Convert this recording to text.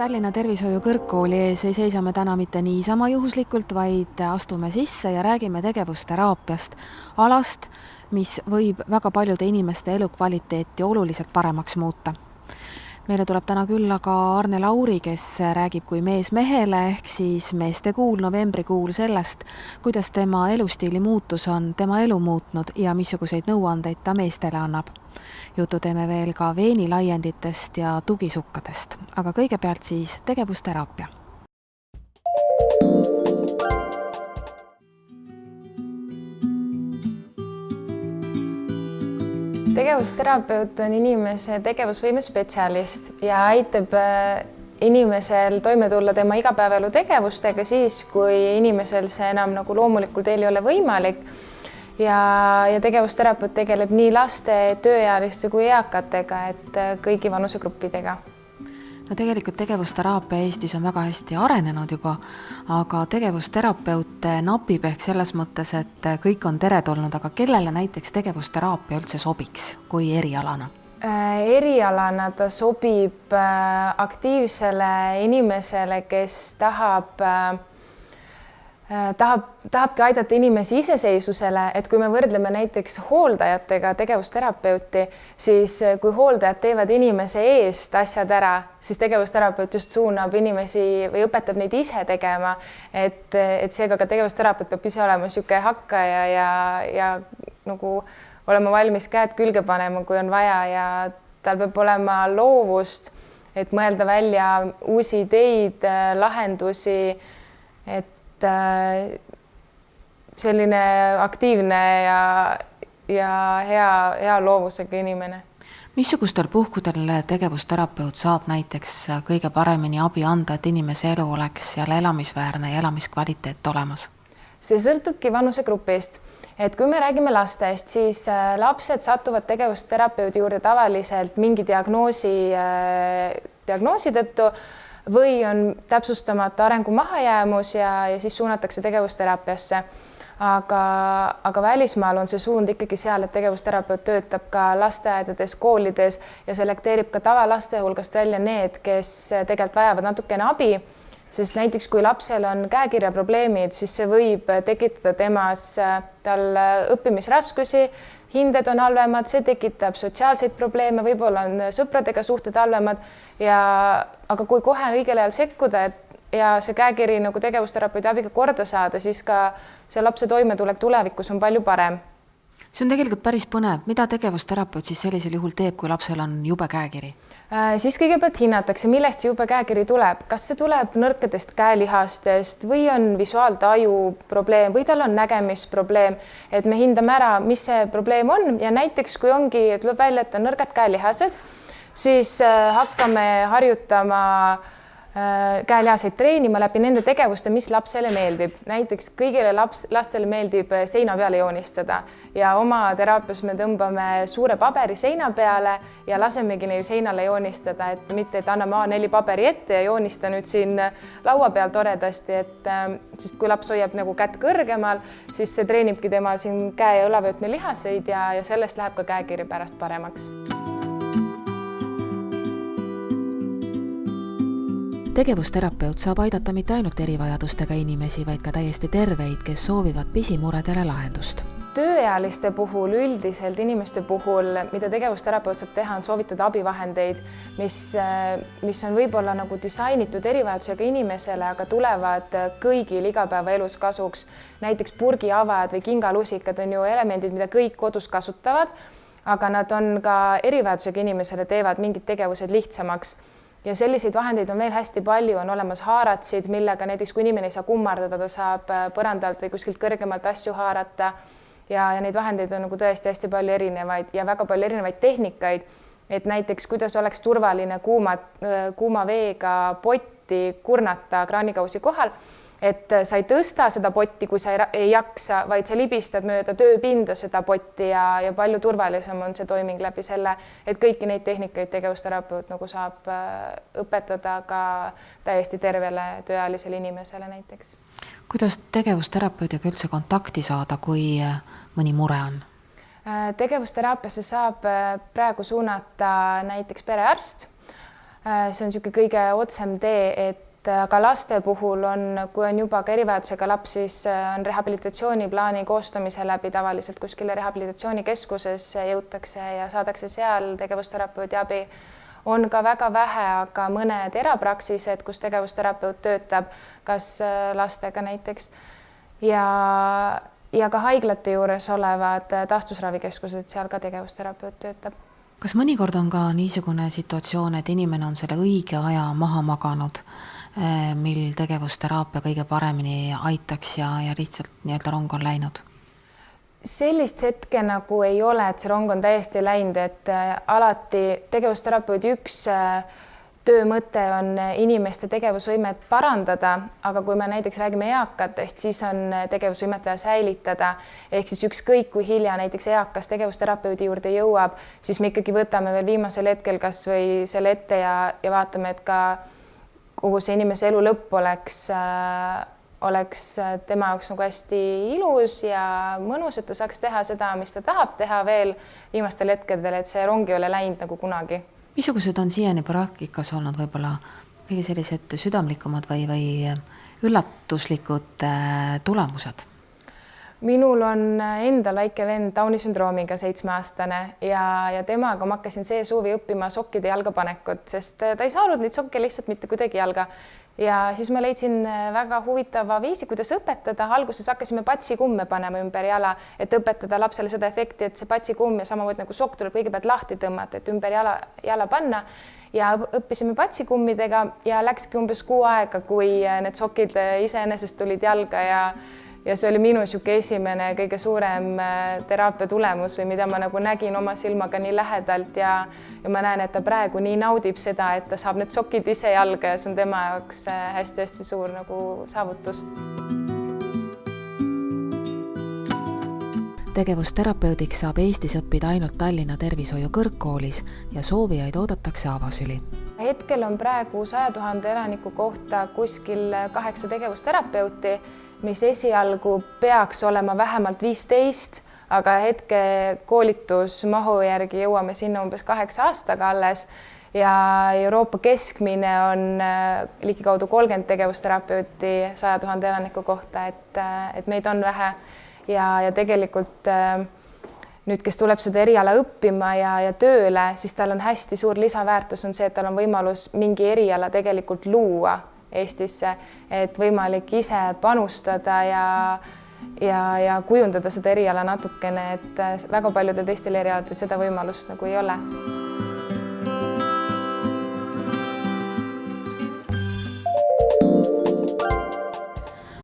Tallinna Tervishoiu Kõrgkooli ees ei seisa me täna mitte niisama juhuslikult, vaid astume sisse ja räägime tegevusteraapiast, alast, mis võib väga paljude inimeste elukvaliteeti oluliselt paremaks muuta. Meile tuleb täna külla ka Arne Lauri, kes räägib kui mees mehele ehk siis meestekuul novembrikuul sellest, kuidas tema elustiili muutus on tema elu muutnud ja missuguseid nõuandeid ta meestele annab. Jutu teeme veel ka veenilaienditest ja tugisukkadest, aga kõigepealt siis tegevusteraapia. Tegevusterapeut on inimese tegevusvõime spetsialist ja aitab inimesel toime tulla tema igapäevaelu tegevustega siis, kui inimesel see enam nagu loomulikul teel ei ole võimalik. Ja tegevusterapeut tegeleb nii laste, tööealiste kui eakatega, et kõigi vanusegruppidega. No tegelikult tegevusteraapia Eestis on väga hästi arenenud juba, aga tegevusterapeute napib ehk selles mõttes, et kõik on teretulnud, aga kellele näiteks tegevusteraapia üldse sobiks kui erialana? Erialana ta sobib aktiivsele inimesele, kes tahabki aidata inimesi iseseisvusele, et kui me võrdleme näiteks hooldajatega tegevusterapeuti, siis kui hooldajad teevad inimese eest asjad ära, siis tegevusterapeut just suunab inimesi või õpetab neid ise tegema, et seega ka tegevusterapeut peab ise olema niisugune hakkaja ja nagu olema valmis käed külge panema, kui on vaja, ja tal peab olema loovust, et mõelda välja uusi ideid, lahendusi, et selline aktiivne ja hea loovusega inimene. Missugustel puhkudel tegevusterapeut saab näiteks kõige paremini abi anda, et inimese elu oleks jälle elamisväärne ja elamiskvaliteet olemas? See sõltubki vanusegrupist. Et kui me räägime lastest, siis lapsed satuvad tegevusterapeudi juurde tavaliselt mingi diagnoosi tõttu või on täpsustamata arengu mahajäämus ja siis suunatakse tegevusteraapiasse. Aga välismaal on see suund ikkagi seal, et tegevusterapeut töötab ka lasteaedades, koolides ja selekteerib ka tavalaste hulgast välja need, kes tegelikult vajavad natukene abi, sest näiteks kui lapsel on käekirjaprobleemid, siis see võib tekitada tal õppimisraskusi, hinded on halvemad, see tekitab sotsiaalseid probleeme, võib-olla on sõpradega suhted halvemad, aga kui kohe õigel ajal sekkuda ja see käekiri nagu tegevusterapeudi abiga korda saada, siis ka see lapse toimetulek tulevikus on palju parem. See on tegelikult päris põnev. Mida tegevusterapeut siis sellisel juhul teeb, kui lapsel on jube käekiri? Siis kõigepealt hinnatakse, millest see jube käekiri tuleb. Kas see tuleb nõrkadest käelihastest või on visuaaltaju probleem või tal on nägemisprobleem, et me hindame ära, mis see probleem on ja näiteks kui ongi, et tuleb välja, et on nõrgad käelihased, siis hakkame harjutama käelihaseid treenima läbi nende tegevuste, mis lapsele meeldib. Näiteks kõigile lastele meeldib seina peale joonistada ja oma teraapias me tõmbame suure paberi seina peale ja lasemegi neil seinale joonistada, et mitte, et anname A4 paberi ette ja joonista nüüd siin laua peal toredasti, sest kui laps hoiab nagu kätt kõrgemal, siis see treenibki temal siin käe ja õlavöötme lihaseid ja sellest läheb ka käekiri pärast paremaks. Tegevusterapeut saab aidata mitte ainult erivajadustega inimesi, vaid ka täiesti terveid, kes soovivad pisimuredele lahendust. Tööealiste puhul, üldiselt inimeste puhul, mida tegevusterapeut saab teha, on soovitada abivahendeid, mis on võib-olla nagu disainitud erivajadusega inimesele, aga tulevad kõigil igapäevaelus kasuks. Näiteks purgiavajad või kingalusikad on ju elemendid, mida kõik kodus kasutavad, aga nad on ka erivajadusega inimesele teevad mingid tegevused lihtsamaks. Ja selliseid vahendeid on veel hästi palju, on olemas haaratsid, millega näiteks kui inimene ei saa kummardada, ta saab põrandalt või kuskilt kõrgemalt asju haarata ja neid vahendeid on nagu tõesti hästi palju erinevaid ja väga palju erinevaid tehnikaid, et näiteks kuidas oleks turvaline kuuma veega potti kurnata kraanikausi kohal, et sa ei tõsta seda potti, kui sa ei jaksa, vaid sa libistad mööda tööpinda seda potti ja palju turvalisem on see toiming läbi selle, et kõiki neid tehnikaid tegevusterapeut nagu saab õpetada ka täiesti tervele tööealisele inimesele näiteks. Kuidas tegevusterapeutiga üldse kontakti saada, kui mõni mure on? Tegevusteraapiasse saab praegu suunata näiteks perearst, see on niisugune kõige otsem tee, et aga laste puhul on, kui on juba ka erivajadusega laps, siis on rehabilitatsiooniplaani koostamise läbi tavaliselt kuskile rehabilitatsioonikeskusesse jõutakse ja saadakse seal tegevusterapeudi abi. On ka väga vähe, aga mõned erapraksised, kus tegevusterapeut töötab, kas lastega näiteks, ja ka haiglate juures olevad taastusravikeskused, seal ka tegevusterapeut töötab. Kas mõnikord on ka niisugune situatsioon, et inimene on selle õige aja maha maganud, mil tegevusteraapia kõige paremini aitaks ja lihtsalt nii-öelda rong on läinud? Sellist hetke nagu ei ole, et see rong on täiesti läinud, et alati tegevusterapeudi üks töö mõte on inimeste tegevusvõimet parandada, aga kui me näiteks räägime eakatest, siis on tegevusvõimet vaja säilitada. Ehk siis ükskõik kui hilja näiteks eakas tegevusterapeudi juurde jõuab, siis me ikkagi võtame veel viimasel hetkel kas või selle ette ja vaatame, et ka kogu see inimese elu lõpp oleks tema jaoks nagu hästi ilus ja mõnus, et ta saaks teha seda, mis ta tahab teha veel viimastel hetkedel, et see rong ei ole läinud nagu kunagi. Missugused on siiani praktikas olnud võib-olla kõige sellised südamlikumad või üllatuslikud tulemused? Minul on endal väike vend Downi sündroomiga 7-aastane ja temaga ma hakkasin see suvi õppima sokkide jalgapanekut, sest ta ei saanud neid sokke lihtsalt mitte kuidagi jalga. Ja siis ma leidsin väga huvitava viisi, kuidas õpetada. Alguses hakkasime patsikumme panema ümber jala, et õpetada lapsele seda efekti, et see patsikumm ja samamoodi nagu sokk tuleb kõigepealt lahti tõmmata, et ümber jala panna. Ja õppisime patsikummidega ja läkski umbes 6 aega, kui need sokid iseenesest tulid jalga ja see oli minu sihuke esimene kõige suurem teraapia tulemus või mida ma nagu nägin oma silmaga nii lähedalt ja ma näen, et ta praegu nii naudib seda, et ta saab need sokid ise jalga ja see on tema jaoks hästi-hästi suur nagu saavutus. Tegevusterapeudiks saab Eestis õppida ainult Tallinna Tervishoiu kõrgkoolis ja soovijaid oodatakse avasüli. Hetkel on praegu 100 000 elaniku kohta kuskil 8 tegevusterapeuti, mis esialgu peaks olema vähemalt 15, aga hetke koolitusmahu järgi jõuame sinna umbes 8 aastaga alles ja Euroopa keskmine on ligikaudu 30 tegevusterapeuti 100 000 elaniku kohta, et meid on vähe ja tegelikult nüüd, kes tuleb seda eriala õppima ja tööle, siis tal on hästi suur lisaväärtus on see, et tal on võimalus mingi eriala tegelikult luua Eestisse, et võimalik ise panustada ja kujundada seda eriala natukene, et väga paljudel teistel erialadel seda võimalust nagu ei ole.